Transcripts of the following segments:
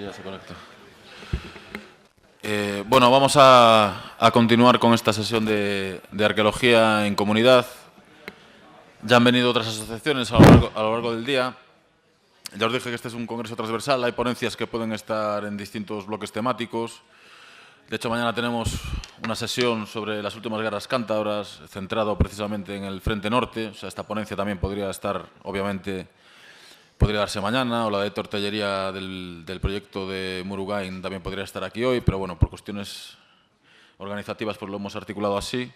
ya se conecta. Bueno, vamos a continuar con esta sesión de arqueología en comunidad. Ya han venido otras asociaciones a lo largo del día. Ya os dije que este es un congreso transversal, hay ponencias que pueden estar en distintos bloques temáticos. De hecho, mañana tenemos una sesión sobre las últimas guerras cántabras, centrado precisamente en el Frente Norte. O sea, esta ponencia también podría estar, obviamente, podría darse mañana, o la de Tortellería del proyecto de Murugain también podría estar aquí hoy, pero bueno, por cuestiones organizativas pues lo hemos articulado así.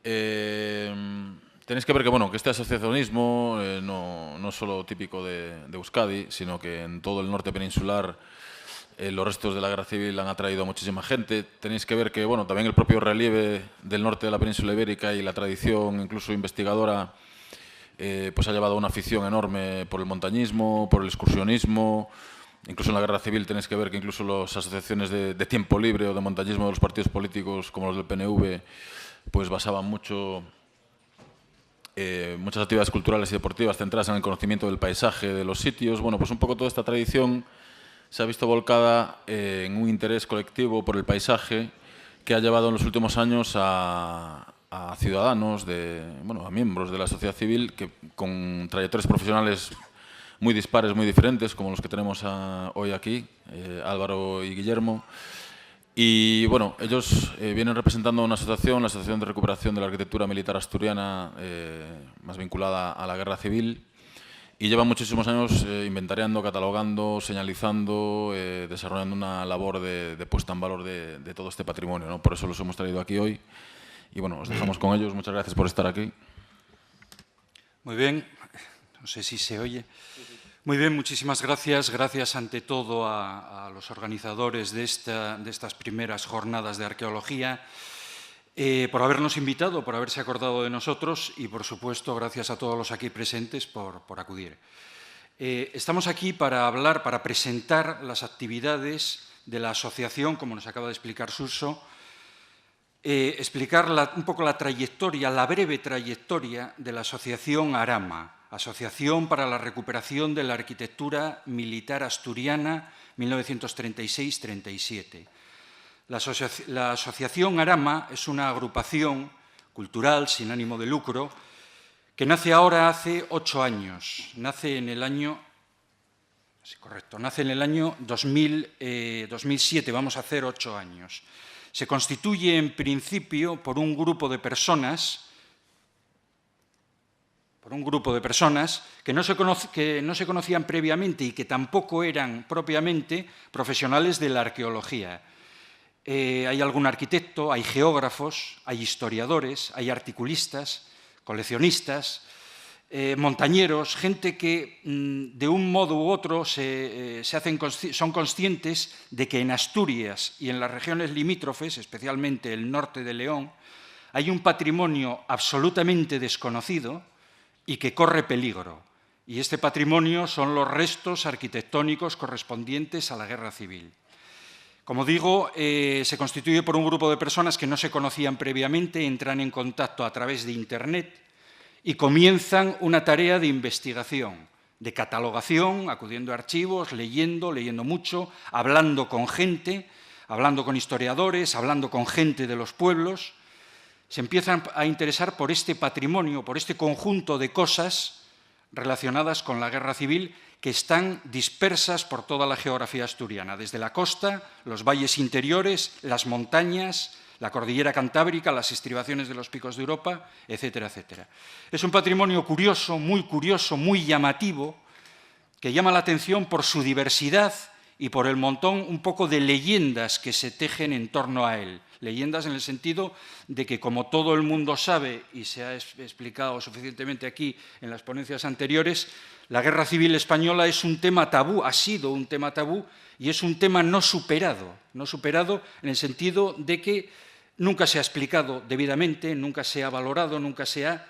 Tenéis que ver que, bueno, que este asociacionismo no es solo típico de Euskadi, sino que en todo el norte peninsular los restos de la guerra civil han atraído a muchísima gente. Tenéis que ver que, bueno, también el propio relieve del norte de la península ibérica y la tradición incluso investigadora pues ha llevado a una afición enorme por el montañismo, por el excursionismo. Incluso en la guerra civil tenéis que ver que incluso las asociaciones de tiempo libre o de montañismo de los partidos políticos, como los del PNV, pues basaban muchas actividades culturales y deportivas centradas en el conocimiento del paisaje, de los sitios. Bueno, pues un poco toda esta tradición se ha visto volcada en un interés colectivo por el paisaje que ha llevado en los últimos años a ciudadanos, a miembros de la sociedad civil que con trayectorias profesionales muy dispares, muy diferentes, como los que tenemos hoy aquí, Álvaro y Guillermo. Y bueno, ellos vienen representando una asociación, la Asociación de Recuperación de la Arquitectura Militar Asturiana, más vinculada a la guerra civil, y llevan muchísimos años inventariando, catalogando, señalizando, desarrollando una labor de puesta en valor de todo este patrimonio, ¿no? Por eso los hemos traído aquí hoy. Y bueno, os dejamos con ellos. Muchas gracias por estar aquí. Muy bien. No sé si se oye. Muy bien, muchísimas gracias. Gracias ante todo a los organizadores de estas primeras jornadas de arqueología por habernos invitado, por haberse acordado de nosotros y, por supuesto, gracias a todos los aquí presentes por acudir. Estamos aquí para hablar, para presentar las actividades de la asociación, como nos acaba de explicar Suso, explicar un poco la trayectoria, la breve trayectoria de la Asociación Arama, Asociación para la Recuperación de la Arquitectura Militar Asturiana 1936-37. La Asociación Arama es una agrupación cultural sin ánimo de lucro que nace ahora hace 8 años. Nace en el año 2007, vamos a hacer 8 años. Se constituye en principio por un grupo de personas que no se conocían previamente y que tampoco eran propiamente profesionales de la arqueología. Hay algún arquitecto, hay geógrafos, hay historiadores, hay articulistas, coleccionistas, montañeros, gente que de un modo u otro son conscientes de que en Asturias y en las regiones limítrofes, especialmente el norte de León, hay un patrimonio absolutamente desconocido y que corre peligro. Y este patrimonio son los restos arquitectónicos correspondientes a la guerra civil. Como digo, se constituye por un grupo de personas que no se conocían previamente, entran en contacto a través de Internet y comienzan una tarea de investigación, de catalogación, acudiendo a archivos, leyendo mucho, hablando con gente, hablando con historiadores, hablando con gente de los pueblos. Se empiezan a interesar por este patrimonio, por este conjunto de cosas relacionadas con la guerra civil que están dispersas por toda la geografía asturiana, desde la costa, los valles interiores, las montañas, la cordillera cantábrica, las estribaciones de los picos de Europa, etcétera, etcétera. Es un patrimonio curioso, muy llamativo, que llama la atención por su diversidad y por el montón un poco de leyendas que se tejen en torno a él. Leyendas en el sentido de que, como todo el mundo sabe, y se ha explicado suficientemente aquí en las ponencias anteriores, la guerra civil española es un tema tabú, ha sido un tema tabú, y es un tema no superado en el sentido de que nunca se ha explicado debidamente, nunca se ha valorado, no se ha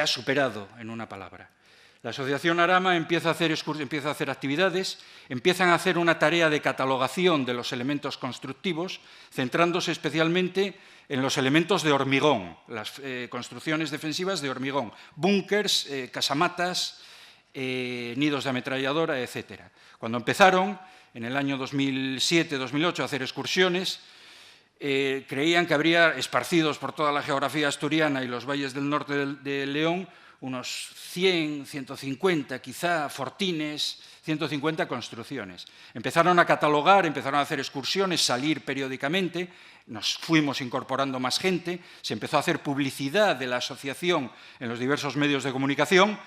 superado en una palabra. La Asociación Arama empieza a hacer actividades, empiezan a hacer una tarea de catalogación de los elementos constructivos, centrándose especialmente en los elementos de hormigón, las construcciones defensivas de hormigón, búnkers, casamatas nidos de ametralladora, etc. Cuando empezaron, en el año 2007-2008, a hacer excursiones, creían que habría esparcidos por toda la geografía asturiana y los valles del norte de León unos 100, 150, quizá, fortines, 150 construcciones. Empezaron a catalogar, empezaron a hacer excursiones, salir periódicamente, nos fuimos incorporando más gente, se empezó a hacer publicidad de la asociación en los diversos medios de comunicación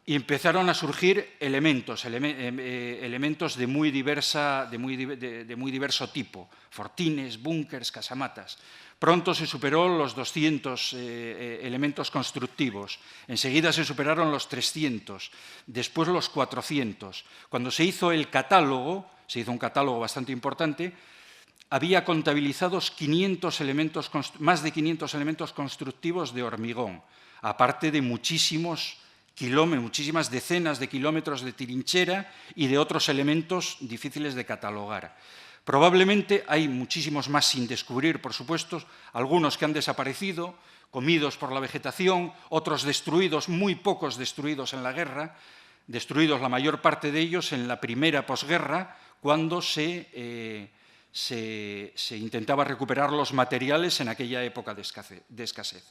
y empezaron a surgir elementos de muy diverso tipo, fortines, búnkers, casamatas. Pronto se superó los 200 elementos constructivos, enseguida se superaron los 300, después los 400. Cuando se hizo el catálogo, se hizo un catálogo bastante importante, había contabilizados más de 500 elementos constructivos de hormigón, aparte de muchísimas decenas de kilómetros de trinchera y de otros elementos difíciles de catalogar. Probablemente hay muchísimos más sin descubrir, por supuesto, algunos que han desaparecido, comidos por la vegetación, otros destruidos, muy pocos destruidos en la guerra, destruidos la mayor parte de ellos en la primera posguerra, cuando se intentaba recuperar los materiales en aquella época de escasez.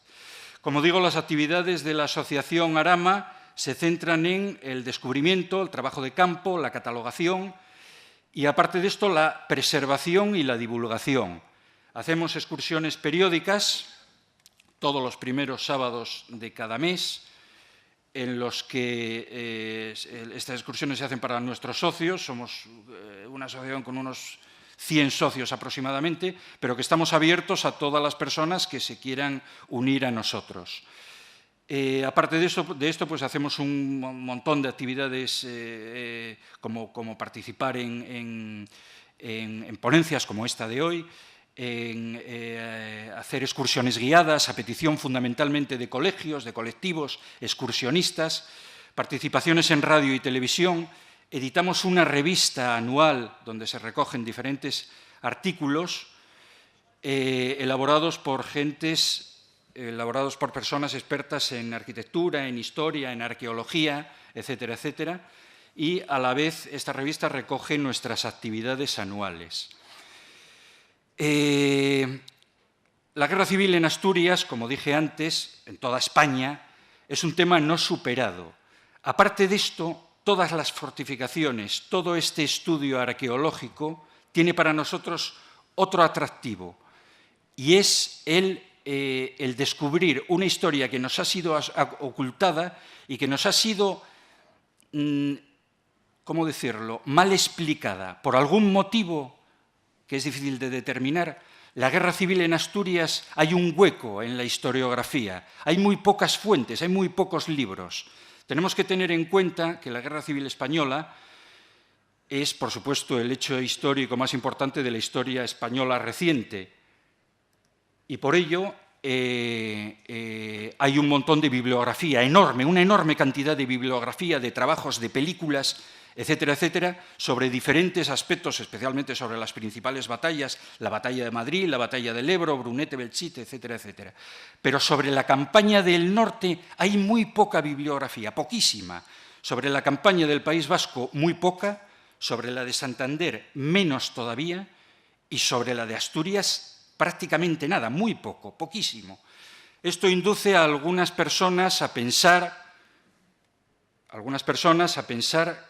Como digo, las actividades de la Asociación Arama se centran en el descubrimiento, el trabajo de campo, la catalogación y, aparte de esto, la preservación y la divulgación. Hacemos excursiones periódicas todos los primeros sábados de cada mes, en los que estas excursiones se hacen para nuestros socios. Somos una asociación con unos 100 socios aproximadamente, pero que estamos abiertos a todas las personas que se quieran unir a nosotros. Aparte de esto, pues hacemos un montón de actividades como participar en ponencias como esta de hoy, en hacer excursiones guiadas a petición fundamentalmente de colegios, de colectivos, excursionistas, participaciones en radio y televisión. Editamos una revista anual donde se recogen diferentes artículos elaborados por personas expertas en arquitectura, en historia, en arqueología, etcétera, etcétera. Y a la vez esta revista recoge nuestras actividades anuales. La guerra civil en Asturias, como dije antes, en toda España, es un tema no superado. Aparte de esto, todas las fortificaciones, todo este estudio arqueológico tiene para nosotros otro atractivo, y es el descubrir una historia que nos ha sido ocultada y que nos ha sido, ¿cómo decirlo?, mal explicada por algún motivo que es difícil de determinar. La guerra civil en Asturias, hay un hueco en la historiografía, hay muy pocas fuentes, hay muy pocos libros. Tenemos que tener en cuenta que la Guerra Civil Española es, por supuesto, el hecho histórico más importante de la historia española reciente. Y por ello hay un montón de bibliografía enorme, una enorme cantidad de bibliografía, de trabajos, de películas, etcétera, etcétera, sobre diferentes aspectos, especialmente sobre las principales batallas, la batalla de Madrid, la batalla del Ebro, Brunete, Belchite, etcétera, etcétera. Pero sobre la campaña del norte hay muy poca bibliografía, poquísima. Sobre la campaña del País Vasco, muy poca. Sobre la de Santander, menos todavía. Y sobre la de Asturias, prácticamente nada, muy poco, poquísimo. Esto induce a algunas personas a pensar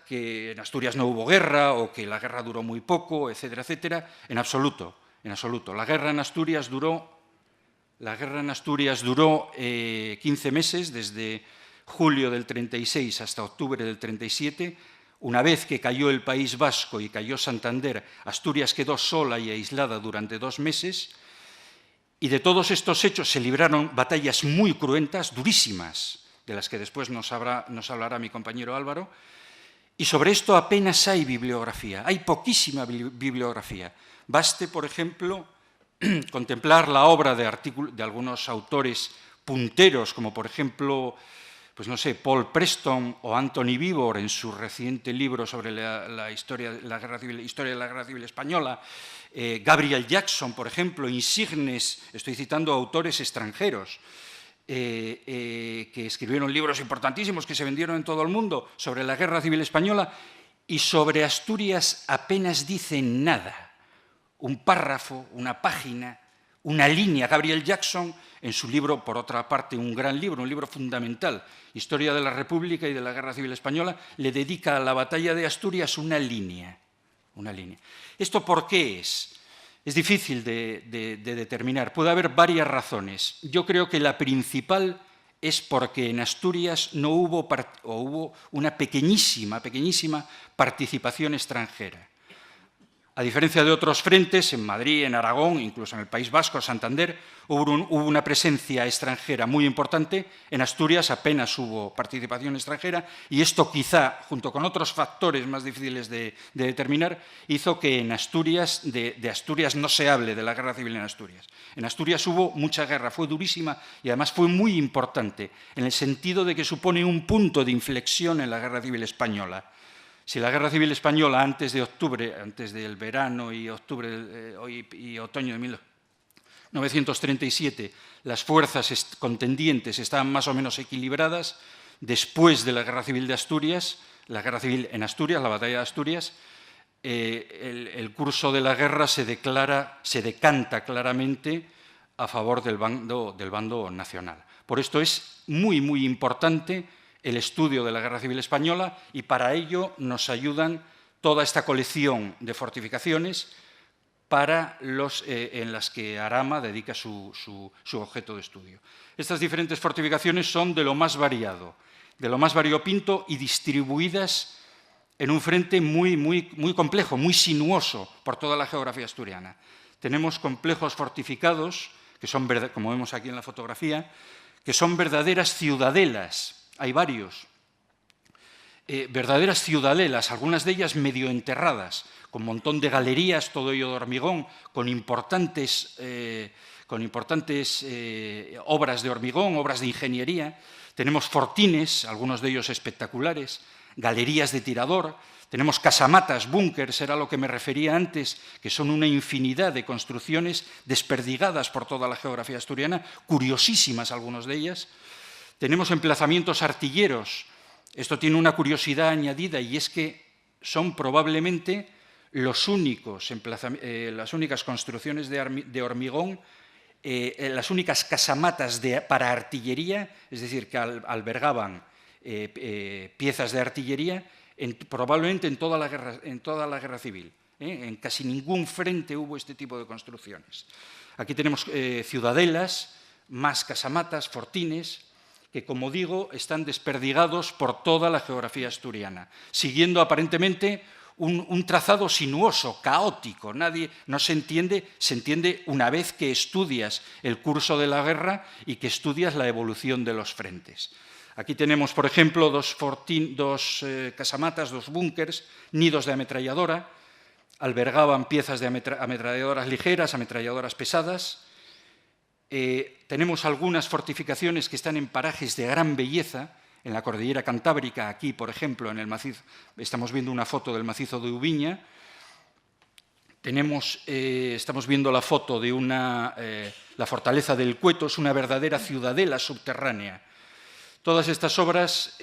que en Asturias no hubo guerra o que la guerra duró muy poco, etcétera, etcétera. En absoluto, en absoluto. La guerra en Asturias duró 15 meses, desde julio del 36 hasta octubre del 37. Una vez que cayó el País Vasco y cayó Santander, Asturias quedó sola y aislada durante 2 meses. Y de todos estos hechos se libraron batallas muy cruentas, durísimas, de las que después nos hablará mi compañero Álvaro, y sobre esto apenas hay bibliografía, hay poquísima bibliografía. Baste, por ejemplo, contemplar la obra de algunos autores punteros, como por ejemplo, pues no sé, Paul Preston o Anthony Vivor en su reciente libro sobre la historia de la Guerra Civil Española, Gabriel Jackson, por ejemplo, insignes, estoy citando autores extranjeros, que escribieron libros importantísimos que se vendieron en todo el mundo sobre la Guerra Civil Española, y sobre Asturias apenas dicen nada. Un párrafo, una página, una línea. Gabriel Jackson, en su libro, por otra parte, un gran libro, un libro fundamental, Historia de la República y de la Guerra Civil Española, le dedica a la batalla de Asturias una línea. Una línea. ¿Esto por qué es? Es difícil de determinar. Puede haber varias razones. Yo creo que la principal es porque en Asturias no hubo, o hubo una pequeñísima participación extranjera. A diferencia de otros frentes, en Madrid, en Aragón, incluso en el País Vasco, Santander, hubo una presencia extranjera muy importante. En Asturias apenas hubo participación extranjera, y esto quizá, junto con otros factores más difíciles de determinar, hizo que en Asturias, de Asturias no se hable de la Guerra Civil en Asturias. En Asturias hubo mucha guerra, fue durísima y además fue muy importante, en el sentido de que supone un punto de inflexión en la Guerra Civil Española. Si la Guerra Civil Española antes de octubre, antes del verano y otoño de 1937, las fuerzas contendientes estaban más o menos equilibradas, después de la Guerra Civil de Asturias, la Guerra Civil en Asturias, la batalla de Asturias, el curso de la guerra se decanta claramente a favor del bando nacional. Por esto es muy, muy importante el estudio de la Guerra Civil Española, y para ello nos ayudan toda esta colección de fortificaciones en las que Arama dedica su objeto de estudio. Estas diferentes fortificaciones son de lo más variopinto y distribuidas en un frente muy complejo, muy sinuoso por toda la geografía asturiana. Tenemos complejos fortificados, que son, como vemos aquí en la fotografía, que son verdaderas ciudadelas. Hay varios. Verdaderas ciudadelas, algunas de ellas medio enterradas, con un montón de galerías, todo ello de hormigón, con importantes obras de hormigón, obras de ingeniería. Tenemos fortines, algunos de ellos espectaculares, galerías de tirador. Tenemos casamatas, búnkers, era a lo que me refería antes, que son una infinidad de construcciones desperdigadas por toda la geografía asturiana, curiosísimas algunas de ellas. Tenemos emplazamientos artilleros. Esto tiene una curiosidad añadida, y es que son probablemente las únicas construcciones de hormigón, las únicas casamatas para artillería, es decir, que albergaban piezas de artillería, probablemente en toda la guerra civil. En casi ningún frente hubo este tipo de construcciones. Aquí tenemos ciudadelas, más casamatas, fortines, que, como digo, están desperdigados por toda la geografía asturiana, siguiendo aparentemente un trazado sinuoso, caótico. No se entiende una vez que estudias el curso de la guerra y que estudias la evolución de los frentes. Aquí tenemos, por ejemplo, dos casamatas, dos búnkers, nidos de ametralladora, albergaban piezas de ametralladoras ligeras, ametralladoras pesadas. Tenemos algunas fortificaciones que están en parajes de gran belleza, en la cordillera cantábrica. Aquí, por ejemplo, en el macizo, estamos viendo una foto del macizo de Ubiña. Estamos viendo la foto de la fortaleza del Cueto, es una verdadera ciudadela subterránea. Todas estas obras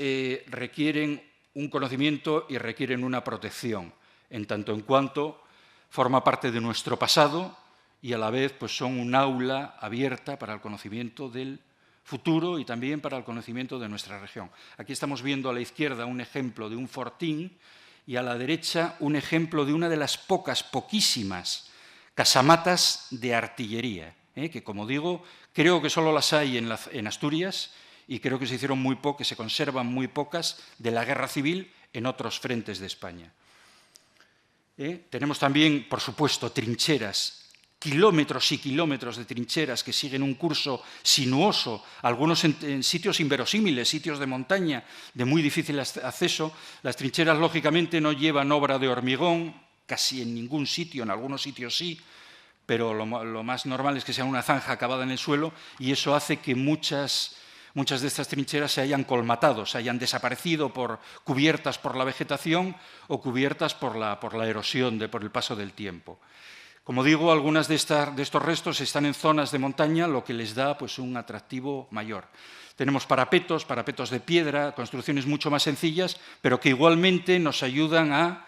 requieren un conocimiento y requieren una protección, en tanto en cuanto forma parte de nuestro pasado, y a la vez pues, son un aula abierta para el conocimiento del futuro y también para el conocimiento de nuestra región. Aquí estamos viendo a la izquierda un ejemplo de un fortín, y a la derecha un ejemplo de una de las poquísimas casamatas de artillería, que, como digo, creo que solo las hay en Asturias, y creo que se hicieron que se conservan muy pocas de la Guerra Civil en otros frentes de España. Tenemos también, por supuesto, trincheras, kilómetros y kilómetros de trincheras que siguen un curso sinuoso, algunos en sitios inverosímiles, sitios de montaña de muy difícil acceso. Las trincheras, lógicamente, no llevan obra de hormigón, casi en ningún sitio, en algunos sitios sí, pero lo más normal es que sea una zanja acabada en el suelo, y eso hace que muchas de estas trincheras se hayan colmatado, se hayan desaparecido cubiertas por la vegetación o cubiertas por la erosión, por el paso del tiempo. Como digo, algunas de estos restos están en zonas de montaña, lo que les da pues, un atractivo mayor. Tenemos parapetos de piedra, construcciones mucho más sencillas, pero que igualmente nos ayudan a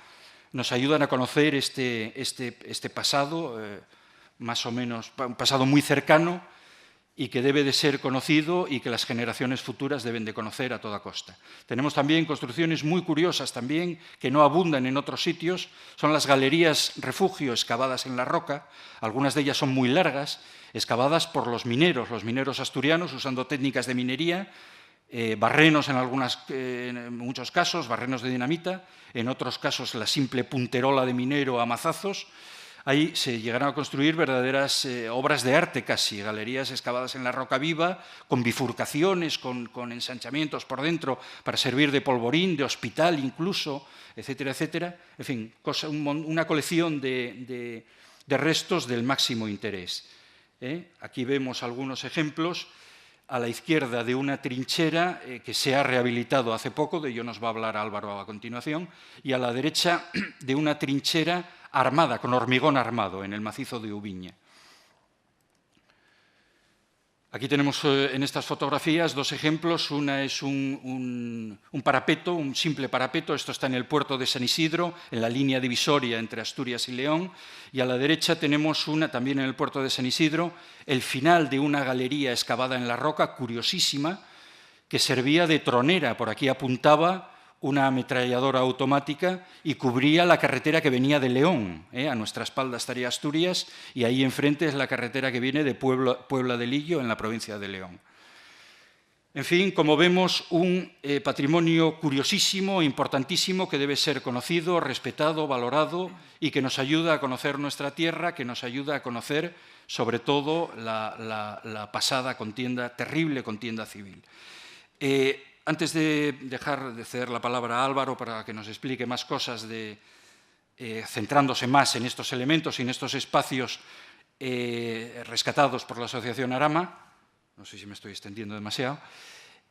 conocer este pasado, más o menos, un pasado muy cercano y que debe de ser conocido y que las generaciones futuras deben de conocer a toda costa. Tenemos también construcciones muy curiosas también, que no abundan en otros sitios, son las galerías refugio excavadas en la roca, algunas de ellas son muy largas, excavadas por los mineros asturianos usando técnicas de minería, barrenos en muchos casos, barrenos de dinamita, en otros casos la simple punterola de minero a mazazos. Ahí se llegaron a construir verdaderas obras de arte casi, galerías excavadas en la roca viva, con bifurcaciones, con ensanchamientos por dentro para servir de polvorín, de hospital incluso, etcétera, etcétera. En fin, una colección de restos del máximo interés. Aquí vemos algunos ejemplos. A la izquierda de una trinchera que se ha rehabilitado hace poco, de ello nos va a hablar Álvaro a continuación, y a la derecha de una trinchera armada, con hormigón armado, en el macizo de Ubiña. Aquí tenemos en estas fotografías dos ejemplos. Una es un parapeto, un simple parapeto. Esto está en el puerto de San Isidro, en la línea divisoria entre Asturias y León. Y a la derecha tenemos también en el puerto de San Isidro, el final de una galería excavada en la roca, curiosísima, que servía de tronera. Por aquí apuntaba una ametralladora automática y cubría la carretera que venía de León. A nuestra espalda estaría Asturias y ahí enfrente es la carretera que viene de Puebla de Lillo, en la provincia de León. En fin, como vemos, un patrimonio curiosísimo, importantísimo, que debe ser conocido, respetado, valorado y que nos ayuda a conocer nuestra tierra, que nos ayuda a conocer, sobre todo, la pasada contienda, terrible contienda civil. Antes de dejar de ceder la palabra a Álvaro para que nos explique más cosas, centrándose más en estos elementos y en estos espacios rescatados por la Asociación Arama, no sé si me estoy extendiendo demasiado,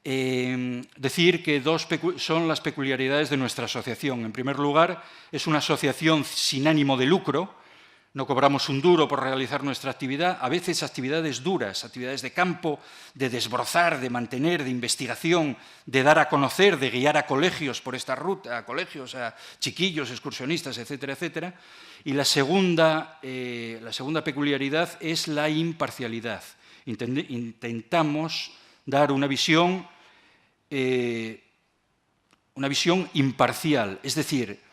decir que dos son las peculiaridades de nuestra asociación. En primer lugar, es una asociación sin ánimo de lucro. No cobramos un duro por realizar nuestra actividad, a veces actividades duras, actividades de campo, de desbrozar, de mantener, de investigación, de dar a conocer, de guiar a colegios por esta ruta, a colegios, a chiquillos, excursionistas, etcétera, etcétera. Y la segunda peculiaridad es la imparcialidad. Intentamos dar una visión imparcial, es decir,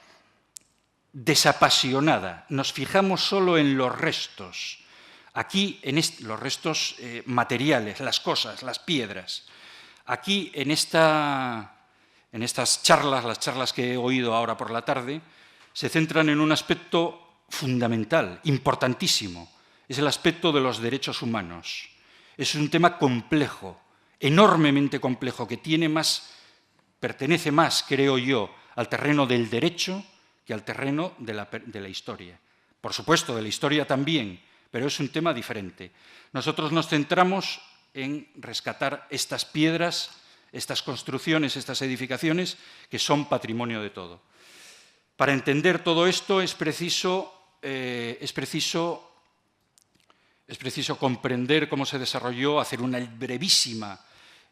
desapasionada. Nos fijamos solo en los restos. Aquí, los restos materiales, las cosas, las piedras. Aquí, en estas charlas, las charlas que he oído ahora por la tarde, se centran en un aspecto fundamental, importantísimo. Es el aspecto de los derechos humanos. Es un tema complejo, enormemente complejo, que pertenece más, creo yo, al terreno del derecho que al terreno de la historia. Por supuesto, de la historia también, pero es un tema diferente. Nosotros nos centramos en rescatar estas piedras, estas construcciones, estas edificaciones, que son patrimonio de todo. Para entender todo esto es preciso comprender cómo se desarrolló, hacer una brevísima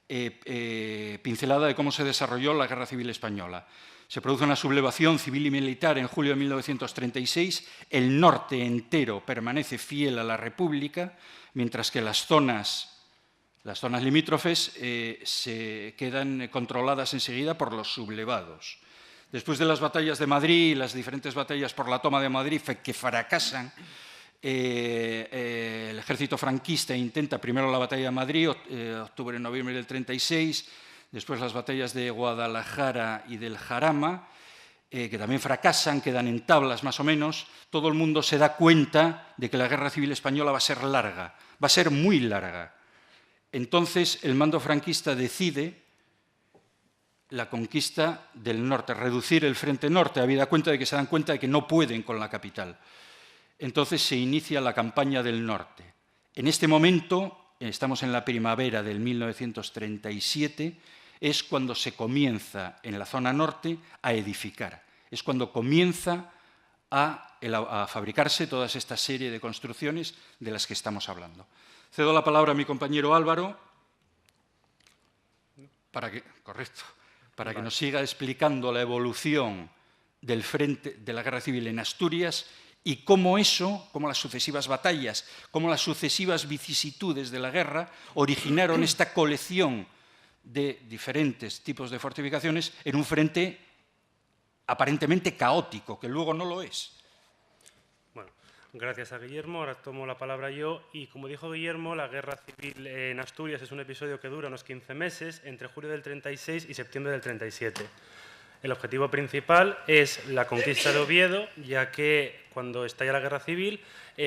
pincelada de cómo se desarrolló la Guerra Civil Española. Se produce una sublevación civil y militar en julio de 1936. El norte entero permanece fiel a la República, mientras que las zonas limítrofes se quedan controladas enseguida por los sublevados. Después de las batallas de Madrid y las diferentes batallas por la toma de Madrid que fracasan, el ejército franquista intenta primero la batalla de Madrid, octubre-noviembre del 36, después las batallas de Guadalajara y del Jarama, que también fracasan, quedan en tablas más o menos. Todo el mundo se da cuenta de que la Guerra Civil Española va a ser larga, va a ser muy larga. Entonces el mando franquista decide la conquista del norte, reducir el frente norte, habida cuenta de que se dan cuenta de que no pueden con la capital. Entonces se inicia la campaña del norte. En este momento, estamos en la primavera del 1937, es cuando se comienza en la zona norte a edificar. Es cuando comienza a fabricarse toda esta serie de construcciones de las que estamos hablando. Cedo la palabra a mi compañero Álvaro para que nos siga explicando la evolución del frente de la Guerra Civil en Asturias y cómo las sucesivas batallas, cómo las sucesivas vicisitudes de la guerra originaron esta colección de diferentes tipos de fortificaciones en un frente aparentemente caótico, que luego no lo es. Bueno, gracias a Guillermo. Ahora tomo la palabra yo. Y como dijo Guillermo, la guerra civil en Asturias es un episodio que dura unos 15 meses, entre julio del 36 y septiembre del 37. El objetivo principal es la conquista de Oviedo, ya que cuando estalla la guerra civil,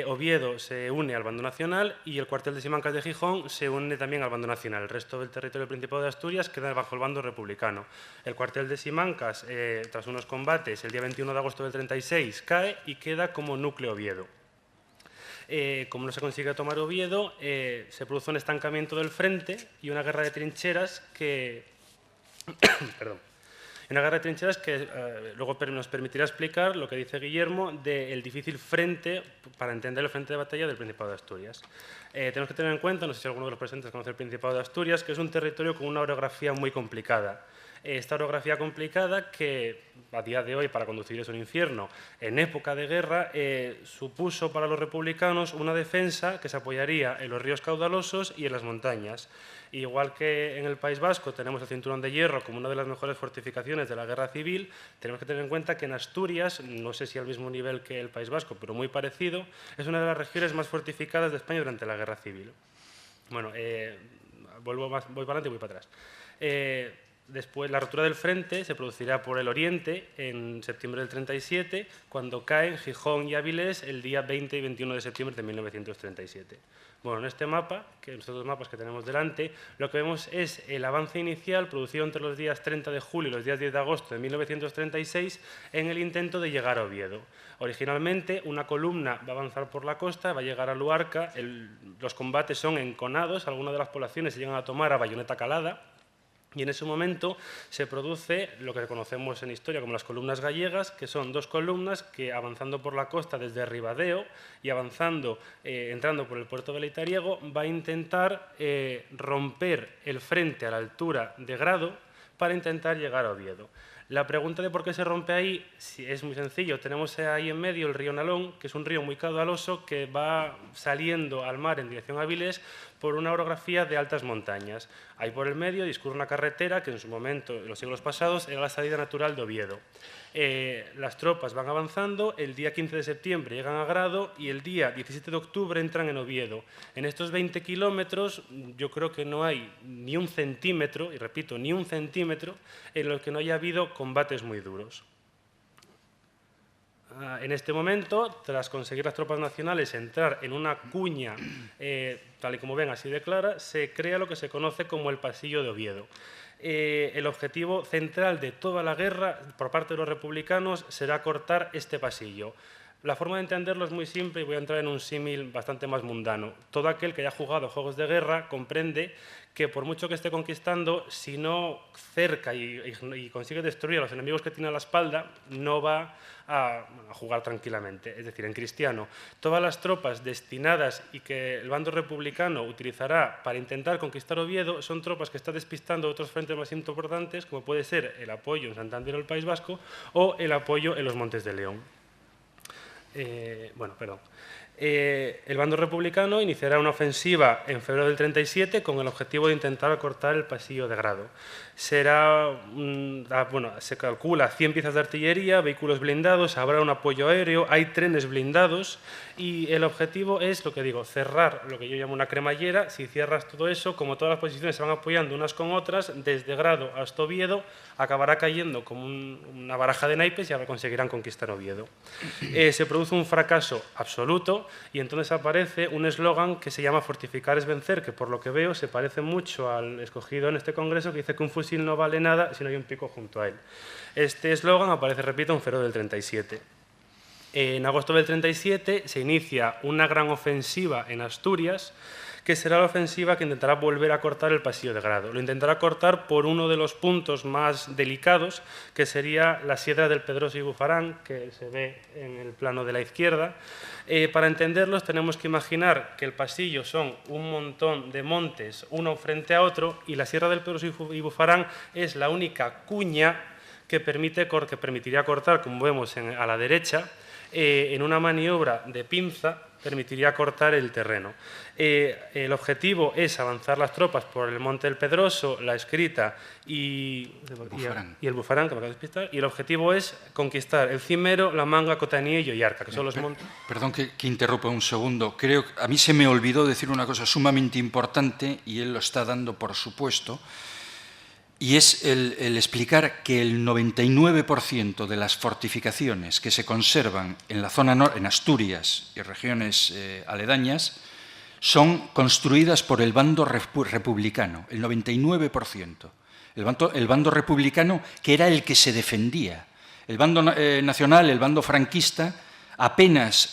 Oviedo se une al bando nacional y el cuartel de Simancas de Gijón se une también al bando nacional. El resto del territorio del Principado de Asturias queda bajo el bando republicano. El cuartel de Simancas, tras unos combates, el día 21 de agosto del 36, cae y queda como núcleo Oviedo. Como no se consigue tomar Oviedo, se produce un estancamiento del frente y una guerra de trincheras que... Perdón. Una guerra de trincheras que luego nos permitirá explicar lo que dice Guillermo del difícil frente para entender el frente de batalla del Principado de Asturias. Tenemos que tener en cuenta, no sé si alguno de los presentes conoce el Principado de Asturias, que es un territorio con una orografía muy complicada. Esta orografía complicada, que a día de hoy para conducir es un infierno, en época de guerra supuso para los republicanos una defensa que se apoyaría en los ríos caudalosos y en las montañas. Igual que en el País Vasco tenemos el Cinturón de Hierro como una de las mejores fortificaciones de la guerra civil, tenemos que tener en cuenta que en Asturias, no sé si al mismo nivel que el País Vasco, pero muy parecido, es una de las regiones más fortificadas de España durante la guerra civil. Bueno, voy para adelante y voy para atrás. Después, la ruptura del frente se producirá por el oriente en septiembre del 37, cuando caen Gijón y Avilés el día 20 y 21 de septiembre de 1937. Bueno, en este mapa, en estos dos mapas que tenemos delante, lo que vemos es el avance inicial producido entre los días 30 de julio y los días 10 de agosto de 1936 en el intento de llegar a Oviedo. Originalmente, una columna va a avanzar por la costa, va a llegar a Luarca, los combates son enconados, algunas de las poblaciones se llegan a tomar a bayoneta calada, y en ese momento se produce lo que conocemos en historia como las columnas gallegas, que son dos columnas que avanzando por la costa desde Ribadeo y avanzando, entrando por el puerto de Leitariego, va a intentar romper el frente a la altura de Grado para intentar llegar a Oviedo. La pregunta de por qué se rompe ahí es muy sencillo. Tenemos ahí en medio el río Nalón, que es un río muy caudaloso que va saliendo al mar en dirección a Avilés por una orografía de altas montañas. Ahí por el medio discurre una carretera que en su momento, en los siglos pasados, era la salida natural de Oviedo. Las tropas van avanzando, el día 15 de septiembre llegan a Grado y el día 17 de octubre entran en Oviedo. En estos 20 kilómetros yo creo que no hay ni un centímetro, y repito, ni un centímetro, en los que no haya habido combates muy duros. En este momento, tras conseguir las tropas nacionales entrar en una cuña, tal y como ven, así de clara, se crea lo que se conoce como el Pasillo de Oviedo. El objetivo central de toda la guerra, por parte de los republicanos, será cortar este pasillo. La forma de entenderlo es muy simple y voy a entrar en un símil bastante más mundano. Todo aquel que haya jugado juegos de guerra comprende que por mucho que esté conquistando, si no cerca y consigue destruir a los enemigos que tiene a la espalda, no va a jugar tranquilamente. Es decir, en cristiano, todas las tropas destinadas y que el bando republicano utilizará para intentar conquistar Oviedo son tropas que está despistando otros frentes más importantes, como puede ser el apoyo en Santander o el País Vasco o el apoyo en los Montes de León. El bando republicano iniciará una ofensiva en febrero del 37 con el objetivo de intentar cortar el pasillo de Grado. Se calcula 100 piezas de artillería, vehículos blindados, habrá un apoyo aéreo, hay trenes blindados y el objetivo es, lo que digo, cerrar lo que yo llamo una cremallera. Si cierras todo eso, como todas las posiciones se van apoyando unas con otras, desde Grado hasta Oviedo, acabará cayendo como una baraja de naipes y ahora conseguirán conquistar Oviedo. Se produce un fracaso absoluto y entonces aparece un eslogan que se llama fortificar es vencer, que por lo que veo se parece mucho al escogido en este congreso, que dice que un fusil no vale nada si no hay un pico junto a él. Este eslogan aparece, repito, en febrero del 37. En agosto del 37 se inicia una gran ofensiva en Asturias que será la ofensiva que intentará volver a cortar el pasillo de Grado. Lo intentará cortar por uno de los puntos más delicados, que sería la Sierra del Pedroso y Bufarán, que se ve en el plano de la izquierda. Para entenderlos tenemos que imaginar que el pasillo son un montón de montes uno frente a otro y la Sierra del Pedroso y Bufarán es la única cuña que permitiría cortar, como vemos a la derecha, en una maniobra de pinza permitiría cortar el terreno. El objetivo es avanzar las tropas por el Monte del Pedroso, la Escrita y el Bufarán, que me acabo de despistar, y el objetivo es conquistar el Cimero, la Manga, Cotanillo y Arca, que son los montes. Perdón que interrumpa un segundo. Creo que a mí se me olvidó decir una cosa sumamente importante, y él lo está dando por supuesto, y es el explicar que el 99% de las fortificaciones que se conservan en la zona en Asturias y regiones aledañas son construidas por el bando republicano, el 99%. El bando republicano, que era el que se defendía. El bando nacional, el bando franquista, apenas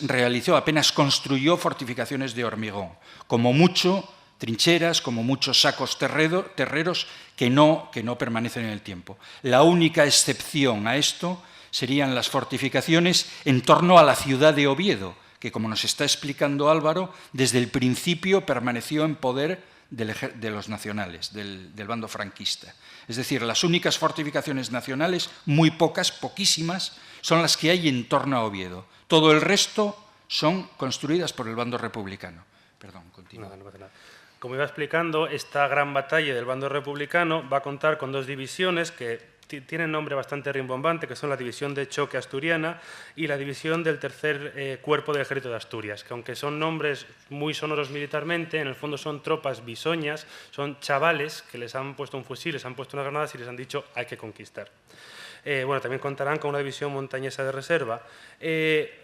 construyó fortificaciones de hormigón, como mucho trincheras, como muchos sacos terreros que no permanecen en el tiempo. La única excepción a esto serían las fortificaciones en torno a la ciudad de Oviedo, que, como nos está explicando Álvaro, desde el principio permaneció en poder de los nacionales, del bando franquista. Es decir, las únicas fortificaciones nacionales, muy pocas, poquísimas, son las que hay en torno a Oviedo. Todo el resto son construidas por el bando republicano. Perdón, continúa. No pasa nada. Como iba explicando, esta gran batalla del bando republicano va a contar con dos divisiones que tienen nombre bastante rimbombante, que son la División de Choque Asturiana y la División del Tercer Cuerpo del Ejército de Asturias, que aunque son nombres muy sonoros militarmente, en el fondo son tropas bisoñas, son chavales que les han puesto un fusil, les han puesto unas granadas y les han dicho hay que conquistar. Bueno, también contarán con una división montañesa de reserva.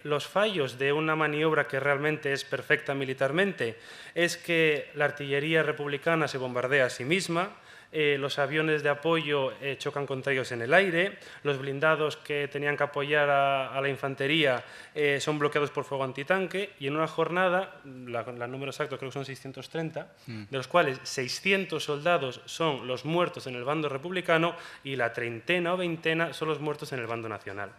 Los fallos de una maniobra que realmente es perfecta militarmente es que la artillería republicana se bombardea a sí misma, los aviones de apoyo chocan contra ellos en el aire, los blindados que tenían que apoyar a la infantería son bloqueados por fuego antitanque y en una jornada, el número exacto creo que son 630, de los cuales 600 soldados son los muertos en el bando republicano y la treintena o veintena son los muertos en el bando nacional.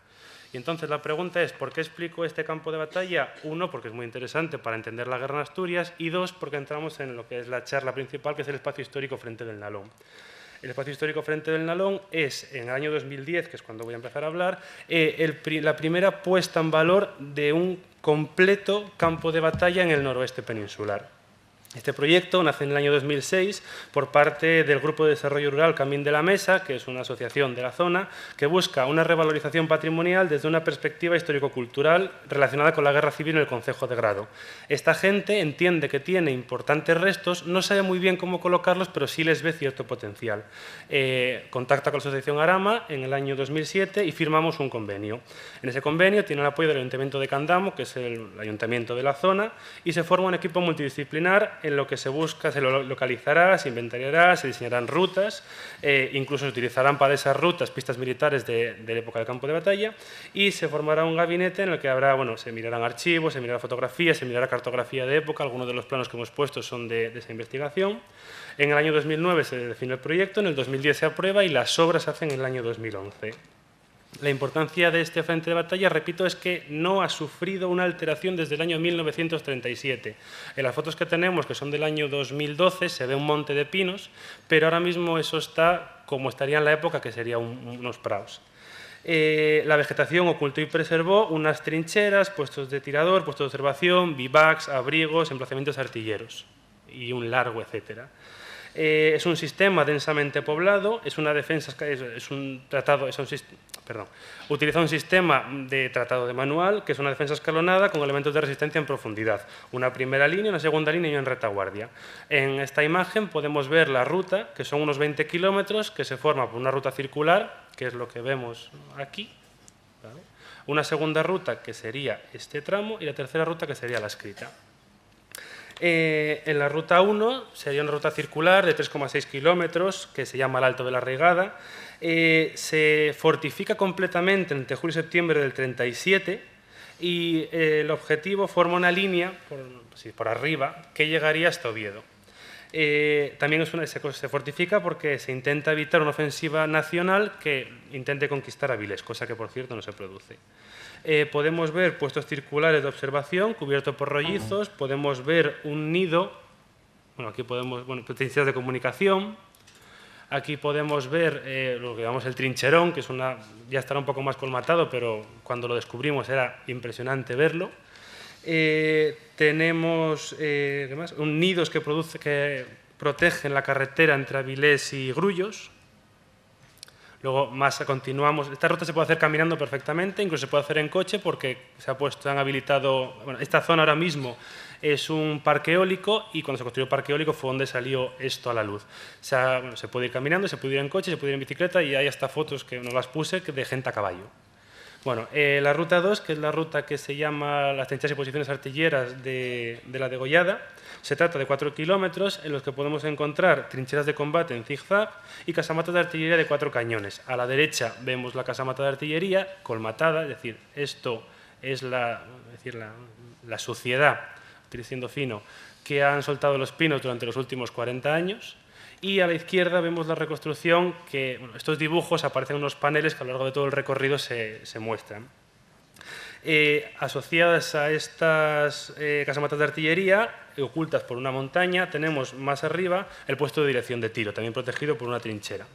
Y entonces la pregunta es, ¿por qué explico este campo de batalla? Uno, porque es muy interesante para entender la guerra en Asturias, y dos, porque entramos en lo que es la charla principal, que es el espacio histórico Frente del Nalón. El espacio histórico Frente del Nalón es, en el año 2010, que es cuando voy a empezar a hablar, la primera puesta en valor de un completo campo de batalla en el noroeste peninsular. Este proyecto nace en el año 2006 por parte del Grupo de Desarrollo Rural Camín de la Mesa, que es una asociación de la zona, que busca una revalorización patrimonial desde una perspectiva histórico-cultural relacionada con la guerra civil en el concejo de Grado. Esta gente entiende que tiene importantes restos, no sabe muy bien cómo colocarlos, pero sí les ve cierto potencial. Contacta con la asociación Arama en el año 2007 y firmamos un convenio. En ese convenio tiene el apoyo del Ayuntamiento de Candamo, que es el ayuntamiento de la zona, y se forma un equipo multidisciplinar en lo que se busca, se lo localizará, se inventariará, se diseñarán rutas, incluso se utilizarán para esas rutas pistas militares de la época del campo de batalla y se formará un gabinete en el que habrá, bueno, se mirarán archivos, se mirará fotografías, se mirará cartografía de época, algunos de los planos que hemos puesto son de esa investigación. En el año 2009 se define el proyecto, en el 2010 se aprueba y las obras se hacen en el año 2011. La importancia de este frente de batalla, repito, es que no ha sufrido una alteración desde el año 1937. En las fotos que tenemos, que son del año 2012, se ve un monte de pinos, pero ahora mismo eso está como estaría en la época, que sería unos praos. La vegetación ocultó y preservó unas trincheras, puestos de tirador, puestos de observación, bivacs, abrigos, emplazamientos artilleros y un largo etcétera. Es un sistema densamente poblado, es una defensa, utiliza un sistema de tratado de manual, que es una defensa escalonada con elementos de resistencia en profundidad. Una primera línea, una segunda línea y en retaguardia. En esta imagen podemos ver la ruta, que son unos 20 kilómetros, que se forma por una ruta circular, que es lo que vemos aquí, ¿vale? Una segunda ruta, que sería este tramo, y la tercera ruta, que sería la Escrita. En la ruta 1 sería una ruta circular de 3,6 kilómetros que se llama el Alto de la Regada. Se fortifica completamente entre julio y septiembre del 37 y el objetivo forma una línea por arriba que llegaría hasta Oviedo. También se fortifica porque se intenta evitar una ofensiva nacional que intente conquistar Avilés, cosa que, por cierto, no se produce. Podemos ver puestos circulares de observación cubiertos por rollizos, podemos ver un nido, bueno, aquí podemos, trincheras de comunicación, aquí podemos ver lo que llamamos el trincherón, que es ya estará un poco más colmatado, pero cuando lo descubrimos era impresionante verlo. Tenemos nidos que protegen la carretera entre Avilés y Grullos. Luego continuamos. Esta ruta se puede hacer caminando perfectamente, incluso se puede hacer en coche porque han habilitado. Bueno, esta zona ahora mismo es un parque eólico y cuando se construyó el parque eólico fue donde salió esto a la luz. Se puede ir caminando, se puede ir en coche, se puede ir en bicicleta y hay hasta fotos que nos las puse de gente a caballo. Bueno, la ruta 2, que es la ruta que se llama las trincheras y posiciones artilleras de la Degollada, se trata de 4 kilómetros en los que podemos encontrar trincheras de combate en zigzag y casamatas de artillería de 4 cañones. A la derecha vemos la casamata de artillería colmatada, es decir, esto es la suciedad, siendo fino, que han soltado los pinos durante los últimos 40 años. Y a la izquierda vemos la reconstrucción que, estos dibujos aparecen en unos paneles que a lo largo de todo el recorrido se muestran. Asociadas a estas casamatas de artillería, ocultas por una montaña, tenemos más arriba el puesto de dirección de tiro, también protegido por una trinchera.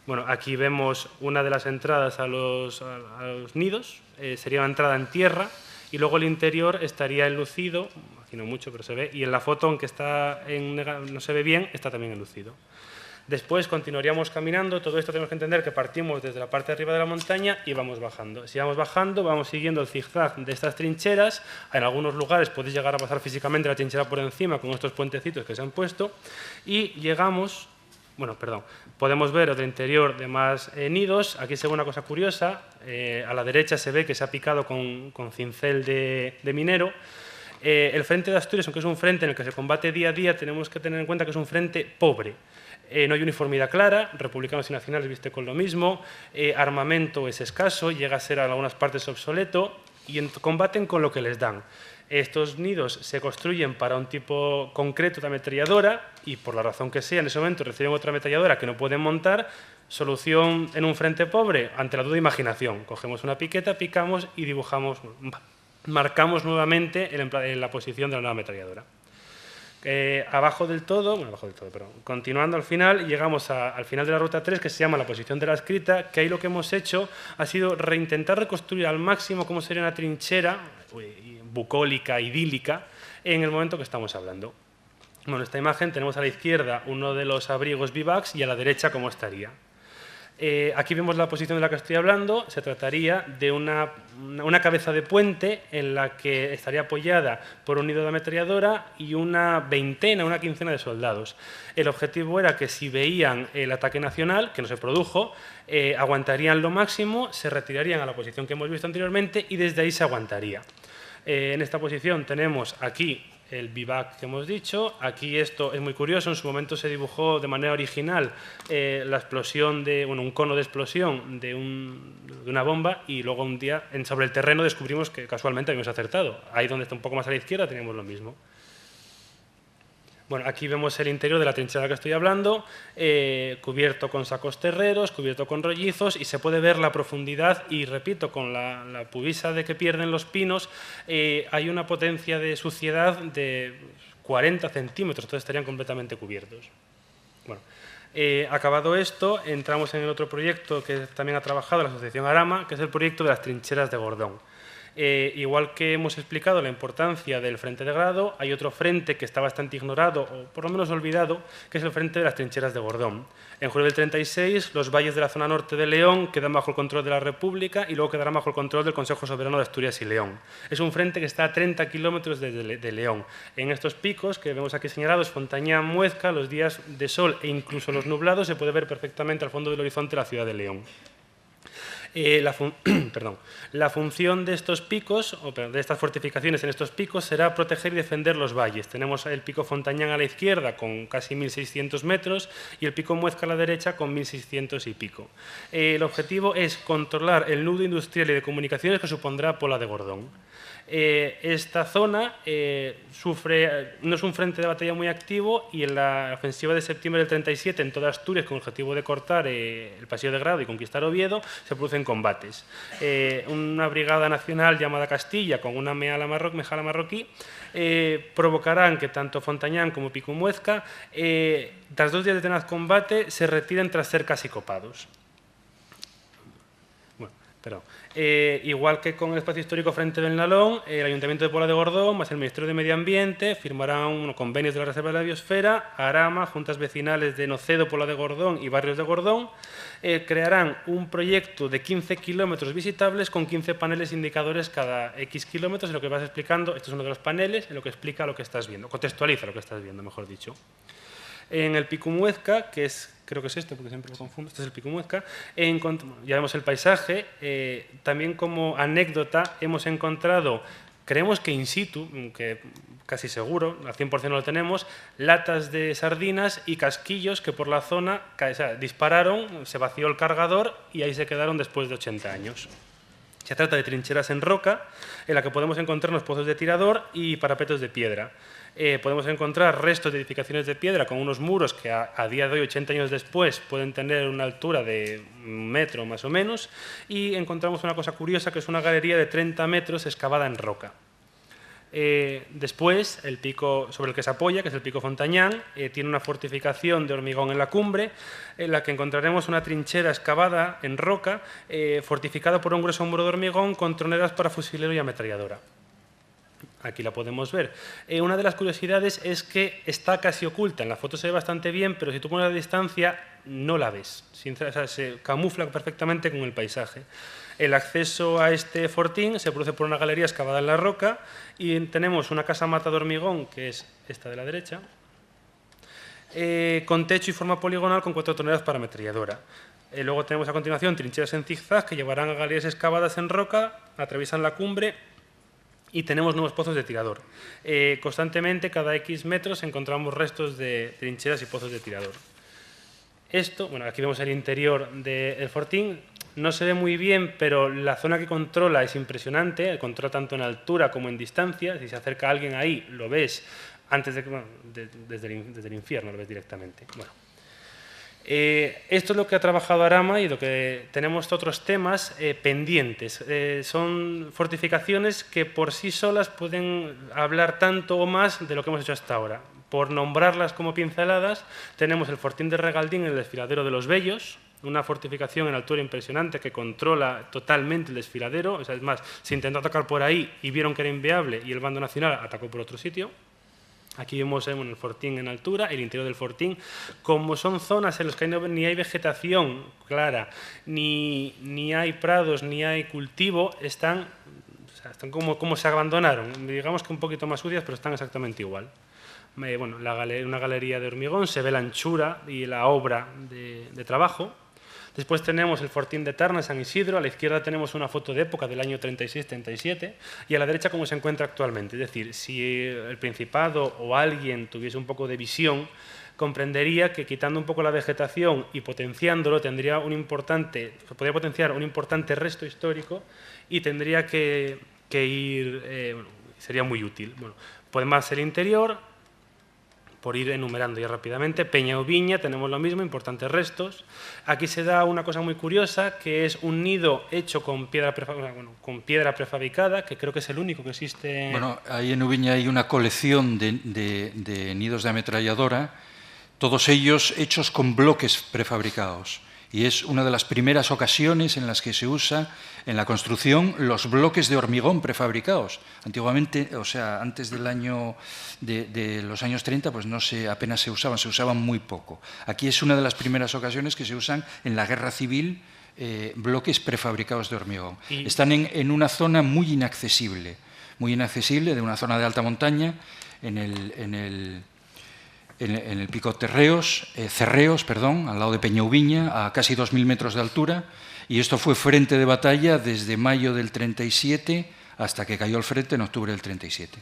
Bueno, aquí vemos una de las entradas a los nidos, sería una entrada en tierra, y luego el interior estaría enlucido, aquí no mucho, pero se ve, y en la foto, aunque no se ve bien, está también enlucido. Después continuaríamos caminando, todo esto tenemos que entender que partimos desde la parte de arriba de la montaña y vamos bajando. Si vamos bajando, vamos siguiendo el zigzag de estas trincheras, en algunos lugares podéis llegar a pasar físicamente la trinchera por encima con estos puentecitos que se han puesto, y llegamos... podemos ver otro interior de más nidos. Aquí se ve una cosa curiosa, a la derecha se ve que se ha picado con cincel de minero. El frente de Asturias, aunque es un frente en el que se combate día a día, tenemos que tener en cuenta que es un frente pobre. No hay uniformidad clara, republicanos y nacionales visten con lo mismo, armamento es escaso, llega a ser en algunas partes obsoleto y combaten con lo que les dan. Estos nidos se construyen para un tipo concreto de ametralladora y por la razón que sea, en ese momento reciben otra ametralladora que no pueden montar. Solución en un frente pobre, ante la duda, imaginación. Cogemos una piqueta, picamos y dibujamos, marcamos nuevamente la posición de la nueva ametralladora. Abajo del todo, pero continuando al final, llegamos al final de la ruta 3, que se llama la posición de la escrita, que ahí lo que hemos hecho ha sido intentar reconstruir al máximo cómo sería una trinchera bucólica, idílica, en el momento que estamos hablando. Bueno, en esta imagen tenemos a la izquierda uno de los abrigos bivacs y a la derecha cómo estaría. Aquí vemos la posición de la que estoy hablando. Se trataría de una cabeza de puente en la que estaría apoyada por un nido de ametralladora y una quincena de soldados. El objetivo era que si veían el ataque nacional, que no se produjo, aguantarían lo máximo, se retirarían a la posición que hemos visto anteriormente y desde ahí se aguantaría. En esta posición tenemos aquí el bivac que hemos dicho. Aquí esto es muy curioso, en su momento se dibujó de manera original la explosión un cono de explosión de una bomba y luego un día sobre el terreno descubrimos que casualmente habíamos acertado. Ahí donde está un poco más a la izquierda teníamos lo mismo. Bueno, aquí vemos el interior de la trinchera que estoy hablando, cubierto con sacos terreros, cubierto con rollizos y se puede ver la profundidad y, repito, con la pubisa de que pierden los pinos, hay una potencia de suciedad de 40 centímetros, entonces estarían completamente cubiertos. Bueno, acabado esto, entramos en el otro proyecto que también ha trabajado la Asociación Arama, que es el proyecto de las trincheras de Gordón. Igual que hemos explicado la importancia del frente de grado, hay otro frente que está bastante ignorado, o por lo menos olvidado, que es el frente de las trincheras de Gordón. En julio del 36, los valles de la zona norte de León quedan bajo el control de la República y luego quedarán bajo el control del Consejo Soberano de Asturias y León. Es un frente que está a 30 kilómetros de León. En estos picos que vemos aquí señalados, Fontaña, Muezca, los días de sol e incluso los nublados, se puede ver perfectamente al fondo del horizonte la ciudad de León. La función de estos picos, de estas fortificaciones en estos picos, será proteger y defender los valles. Tenemos el pico Fontañán a la izquierda con casi 1.600 metros y el pico Muezca a la derecha con 1.600 y pico. El objetivo es controlar el nudo industrial y de comunicaciones que supondrá Pola de Gordón. Esta zona no es un frente de batalla muy activo y en la ofensiva de septiembre del 37 en toda Asturias, con el objetivo de cortar el Paseo de Grado y conquistar Oviedo, se producen combates. Una brigada nacional llamada Castilla, con una mejala marroquí, provocarán que tanto Fontañán como Pico Muezca, tras 2 días de tenaz combate, se retiren tras ser casi copados. Igual que con el espacio histórico Frente del Nalón, el Ayuntamiento de Pola de Gordón más el Ministerio de Medio Ambiente firmarán unos convenios de la Reserva de la Biosfera, Arama, juntas vecinales de Nocedo, Pola de Gordón y barrios de Gordón, crearán un proyecto de 15 kilómetros visitables con 15 paneles indicadores cada X kilómetros, en lo que vas explicando, este es uno de los paneles, en lo que explica lo que estás viendo, contextualiza lo que estás viendo, mejor dicho. En el Pico Muezca, que creo que es este, porque siempre lo confundo, este es el Pico Muezca, ya vemos el paisaje, también como anécdota hemos encontrado, creemos que in situ, que casi seguro, al 100% no lo tenemos, latas de sardinas y casquillos que por la zona dispararon, se vació el cargador y ahí se quedaron después de 80 años. Se trata de trincheras en roca, en la que podemos encontrarnos pozos de tirador y parapetos de piedra. Podemos encontrar restos de edificaciones de piedra con unos muros que a día de hoy, 80 años después, pueden tener una altura de 1 metro más o menos, y encontramos una cosa curiosa que es una galería de 30 metros excavada en roca. Después, el pico sobre el que se apoya, que es el Pico Fontañán, tiene una fortificación de hormigón en la cumbre, en la que encontraremos una trinchera excavada en roca, fortificada por un grueso muro de hormigón con troneras para fusilero y ametralladora. Aquí la podemos ver. Una de las curiosidades es que está casi oculta. En la foto se ve bastante bien, pero si tú pones la distancia, no la ves. Se camufla perfectamente con el paisaje. El acceso a este fortín se produce por una galería excavada en la roca y tenemos una casa mata de hormigón, que es esta de la derecha, con techo y forma poligonal con 4 troneras para ametralladora. Luego tenemos a continuación trincheras en zigzag que llevarán a galerías excavadas en roca, atraviesan la cumbre y tenemos nuevos pozos de tirador. Constantemente, cada X metros, encontramos restos de trincheras y pozos de tirador. Aquí vemos el interior del fortín. No se ve muy bien, pero la zona que controla es impresionante. Controla tanto en altura como en distancia. Si se acerca alguien ahí, lo ves antes desde el infierno, lo ves directamente. Esto es lo que ha trabajado Arama y lo que tenemos otros temas pendientes. Son fortificaciones que por sí solas pueden hablar tanto o más de lo que hemos hecho hasta ahora. Por nombrarlas como pinceladas, tenemos el Fortín de Regaldín en el desfiladero de los Bellos, una fortificación en altura impresionante que controla totalmente el desfiladero. Es más, se intentó atacar por ahí y vieron que era inviable y el bando nacional atacó por otro sitio. Aquí vemos el fortín en altura, el interior del fortín. Como son zonas en las que ni hay vegetación clara, ni hay prados, ni hay cultivo, están como se abandonaron. Digamos que un poquito más sucias, pero están exactamente igual. Una galería de hormigón, se ve la anchura y la obra de trabajo. Después tenemos el fortín de Tarna, San Isidro. A la izquierda tenemos una foto de época del año 36-37 y a la derecha cómo se encuentra actualmente. Es decir, si el Principado o alguien tuviese un poco de visión, comprendería que quitando un poco la vegetación y potenciándolo podría potenciar un importante resto histórico y tendría que ir, sería muy útil. Podemos el interior, por ir enumerando ya rápidamente. Peña o Viña, tenemos lo mismo, importantes restos. Aquí se da una cosa muy curiosa, que es un nido hecho con piedra prefabricada, que creo que es el único que existe. Ahí en Ubiña hay una colección de nidos de ametralladora, todos ellos hechos con bloques prefabricados. Y es una de las primeras ocasiones en las que se usa en la construcción los bloques de hormigón prefabricados. Antiguamente, antes de los años 30, pues apenas se usaban muy poco. Aquí es una de las primeras ocasiones que se usan en la guerra civil bloques prefabricados de hormigón. Están en una zona muy inaccesible, de una zona de alta montaña, en en el pico Cerreos, al lado de Peñauviña, a casi 2.000 metros de altura, y esto fue frente de batalla desde mayo del 37 hasta que cayó el frente en octubre del 37.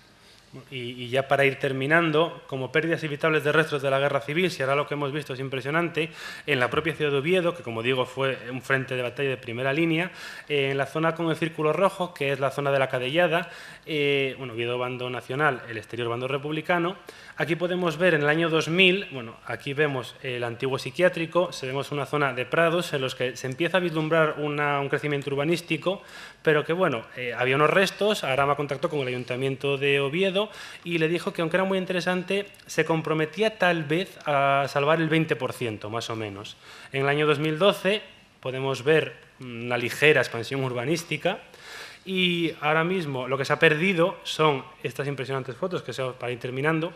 Y ya para ir terminando, como pérdidas evitables de restos de la guerra civil, si ahora lo que hemos visto es impresionante, en la propia ciudad de Oviedo, que como digo fue un frente de batalla de primera línea, en la zona con el círculo rojo, que es la zona de la Cadellada, Oviedo bando nacional, el exterior bando republicano, aquí podemos ver en el año 2000, aquí vemos el antiguo psiquiátrico, vemos una zona de prados en los que se empieza a vislumbrar un crecimiento urbanístico, pero que había unos restos. Arama contactó con el Ayuntamiento de Oviedo y le dijo que, aunque era muy interesante, se comprometía tal vez a salvar el 20%, más o menos. En el año 2012 podemos ver una ligera expansión urbanística y ahora mismo lo que se ha perdido son estas impresionantes fotos, para ir terminando,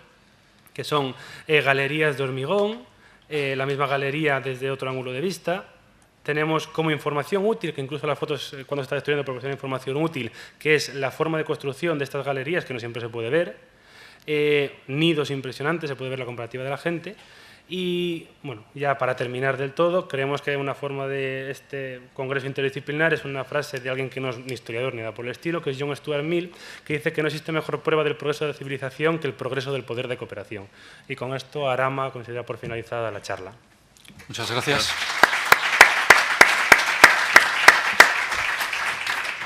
que son galerías de hormigón, la misma galería desde otro ángulo de vista. Tenemos como información útil, que incluso las fotos cuando se está destruyendo proporcionan información útil, que es la forma de construcción de estas galerías, que no siempre se puede ver. Nidos impresionantes, se puede ver la comparativa de la gente. Y, ya para terminar del todo, creemos que una forma de este congreso interdisciplinar es una frase de alguien que no es ni historiador ni nada por el estilo, que es John Stuart Mill, que dice que no existe mejor prueba del progreso de la civilización que el progreso del poder de cooperación. Y con esto Arama considera por finalizada la charla. Muchas gracias.